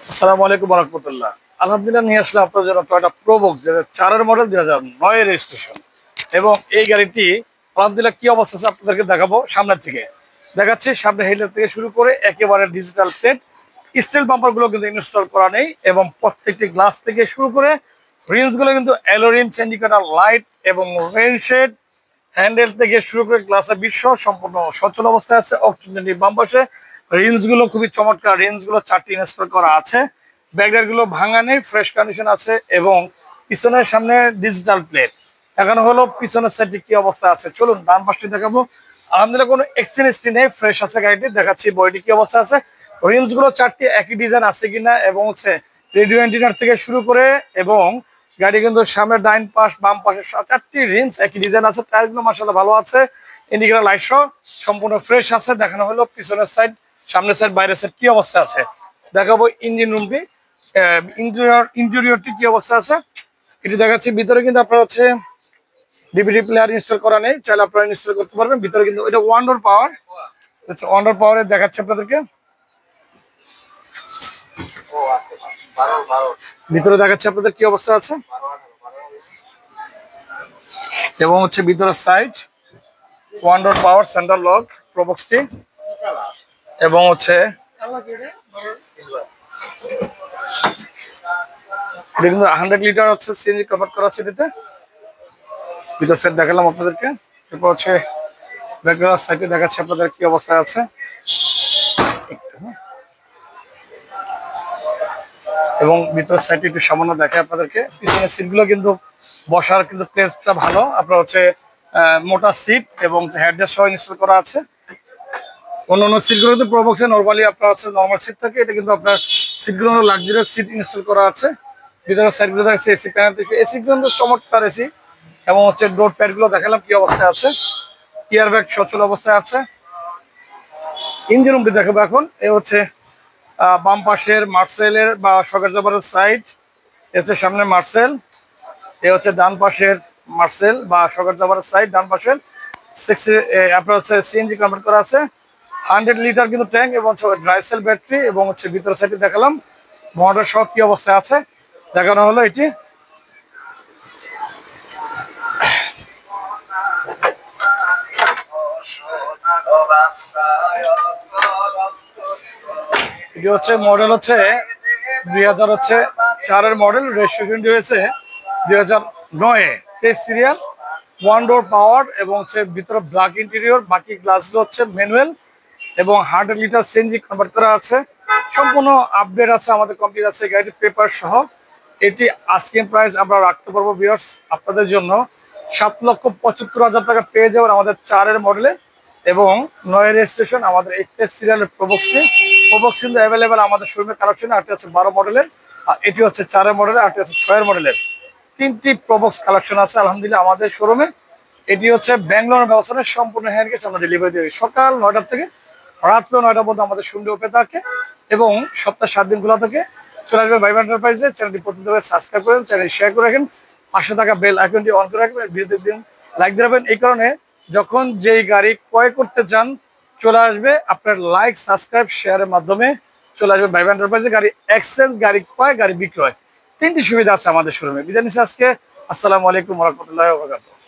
আসসালামু আলাইকুম রহমতুল্লাহ। আলহামদুলিল্লাহ নিয়ে আসলে আপনার জন্য টয়োটা প্রোবক 4 মডেল 2009 রেজিস্ট্রেশন। এবং এই গাড়িটি আলহামদুলিল্লাহ কি অবস্থা আছে আপনাদেরকে দেখাবো সামনের থেকে। দেখাচ্ছি সামনে হেডলাইট থেকে শুরু করে একেবারে ডিজিটাল প্লেট, স্টিল বাম্পার গুলো কিন্তু ইনস্টল করা নেই এবং প্রত্যেকটি গ্লাস থেকে শুরু করে রিমস গুলো কিন্তু অ্যালোরিম ইন্ডিকেটর লাইট এবং রেইন শেড, হ্যান্ডেল থেকে শুরু করে গ্লাসের বিশ্ব সম্পূর্ণ সচল অবস্থায় আছে। অক্সিজেন বাম পাশে রিমস গুলো খুবই চমৎকার, রিমস গুলো 4টি ইনস্টল করা আছে। ব্যাগের গুলো ভাঙা নেই, ফ্রেশ কন্ডিশন আছে এবং পিছনের সামনে ডিজিটাল প্লেট। এখন হলো পিছনের সাইডে কি অবস্থা আছে, চলুন ডান পাশটি দেখাবো। আলহামদুলিল্লাহ কোনো এক্সচেঞ্জ নেই, ফ্রেশ আছে গাড়িটি। দেখাচ্ছি বডিটি কি অবস্থা আছে, রিমস গুলো 4টি একই ডিজাইন আছে কিনা এবং হচ্ছে রেডিও এন্টিনার থেকে শুরু করে এবং গাড়ি কিন্তু সামনে ডাইন পাশ বাম পাশে 4টি রিমস একই ডিজাইন আছে। টায়ারগুলো মাশাআল্লাহ ভালো আছে, ইন্ডিকেটর লাইট সহ সম্পূর্ণ ফ্রেশ আছে। দেখানো হলো পিছনের সাইড, সামনের সাইড, বাইরের সাইড কি অবস্থা আছে দেখাবো। ইঞ্জিন রুমটি, ইন্টেরিয়রটি কি অবস্থা আছে এটি দেখাচ্ছি। ভিতরে কিন্তু আপনার হচ্ছে ডিভিডি প্লেয়ার ইনস্টল করা নেই, চাইলে আপনারা ইনস্টল করতে পারবেন। ভিতরে কিন্তু এটা ওয়ান্ডার পাওয়ার, ওয়ান্ডার পাওয়ারে দেখাচ্ছে আপনাদেরকে। ভিতরে দেখাচ্ছে আপনাদের কি অবস্থা আছে এবং হচ্ছে ভিতরের সাইড ওয়ান্ডার পাওয়ার সেন্টার লক প্রবক্সটি এবং হচ্ছে এটা কিন্তু 100 লিটার হচ্ছে সিএনজি কভার করা আছে এটাতে। ভিতর সাইড দেখালাম আপনাদেরকে, এরপর হচ্ছে ব্যাকগ্রাউন্ড সাইডে দেখাচ্ছে আপনাদের কি অবস্থায় আছে এবং ভিতরের সাইডে একটু সামান্য দেখে আপনাদেরকে। পিছনের সিটগুলো কিন্তু বসার কিন্তু প্লেসটা ভালো, আপনার হচ্ছে মোটা সিট এবং হেডরেস্ট সহ ইনস্টল করা আছে। অন্য সিটগুলো কিন্তু প্রবক্সে নরমালি আপনার হচ্ছে নর্মাল সিট থাকে, এটা কিন্তু আপনার সিটগুলো লাক্সারিয়াস সিট ইনস্টল করা আছে। ভিতরের সাইডগুলো দেখাচ্ছে এসি প্যানেল, এসি কিন্তু চমৎকার এসি এবং হচ্ছে ডোর প্যাড গুলো দেখালাম কি অবস্থায় আছে, ইয়ার ব্যাগ সচল অবস্থায় আছে। ইঞ্জিন রুমটি দেখাবো এখন। এ হচ্ছে বাম পাশের মার্সেলের বা শকের জবারের সাইড, এ হচ্ছে সামনে মার্সেল, এ হচ্ছে ডান পাশের মার্সেল বা শকের জবারের সাইড ডান পাশের। আপনার হচ্ছে সিএনজি কনভার্ট করা আছে, 100 লিটার কিন্তু ট্যাঙ্ক এবং ড্রাই সেল ব্যাটারি এবং হচ্ছে ভিতরের সাইডে দেখালাম মোটর সহ কি অবস্থায় আছে দেখানো হলো। এটি এটি হচ্ছে মডেল হচ্ছে 2004 মডেল, রেজিস্ট্রেশনটি হয়েছে 2009 সিরিয়াল। ওয়ান ডোর পাওয়ার এবং হচ্ছে ভিতরে ব্ল্যাক ইন্টেরিয়র, বাকি গ্লাসগুলো হচ্ছে ম্যানুয়াল এবং 100 লিটার সিএনজি কনভার্ট করা আছে। সম্পূর্ণ আপডেট আছে, আমাদের কমপ্লিট আছে গাড়ির পেপার সহ। এটি আস্কিং প্রাইস আমরা রাখতে পারবো ভিউয়ার্স আপনাদের জন্য 7,75,000 টাকা পেয়ে যাবেন আমাদের 4 মডেলে এবং 9 রেজিস্ট্রেশন আমাদের 21 সিরিয়ালের প্রবক্সটি। প্রবক্স কিন্তু অ্যাভেলেবেল আমাদের শোরুমে কালেকশনে। আরটি হচ্ছে 12 মডেলের, আর এটি হচ্ছে 4 মডেলের, আরটি হচ্ছে 6 মডেলের। 3টি প্রবক্স কালেকশন আছে আলহামদুলিল্লাহ আমাদের শোরুমে। এটি হচ্ছে ব্যাঙ্গালোর ব্যবস্থানে সম্পূর্ণ হ্যান্ড ক্যাশ আমরা ডেলিভারি দিই সকাল 9টা থেকে রাত্র 9টা পর্যন্ত আমাদের শোরুমে ওপেন থাকে এবং সপ্তাহে 7 দিন খোলা থাকে। চলে আসবেন ভাইবা এন্টারপ্রাইজে, চ্যানেলটি প্রতিদিন সাবস্ক্রাইব করেন, চ্যানেল শেয়ার করে রাখেন, পাশে থাকা বেল আইকনটি অন করে রাখবেন, ভিডিওতে দিন লাইক দিয়ে রাখবেন। এই কারণে যখন যেই গাড়ি ক্রয় করতে চান চলে আসবে আপনার লাইক সাবস্ক্রাইব শেয়ারের মাধ্যমে চলে আসবে ভাইবা এন্টারপ্রাইজে। গাড়ি এক্সচেঞ্জ, গাড়ি ক্রয়, গাড়ি বিক্রয়, 3টি সুবিধা আছে আমাদের শোরুমে। বিদায় নিচ্ছি আজকে। আসসালামু আলাইকুম ওয়া রাহমাতুল্লাহি ওয়া বারাকাতুহু।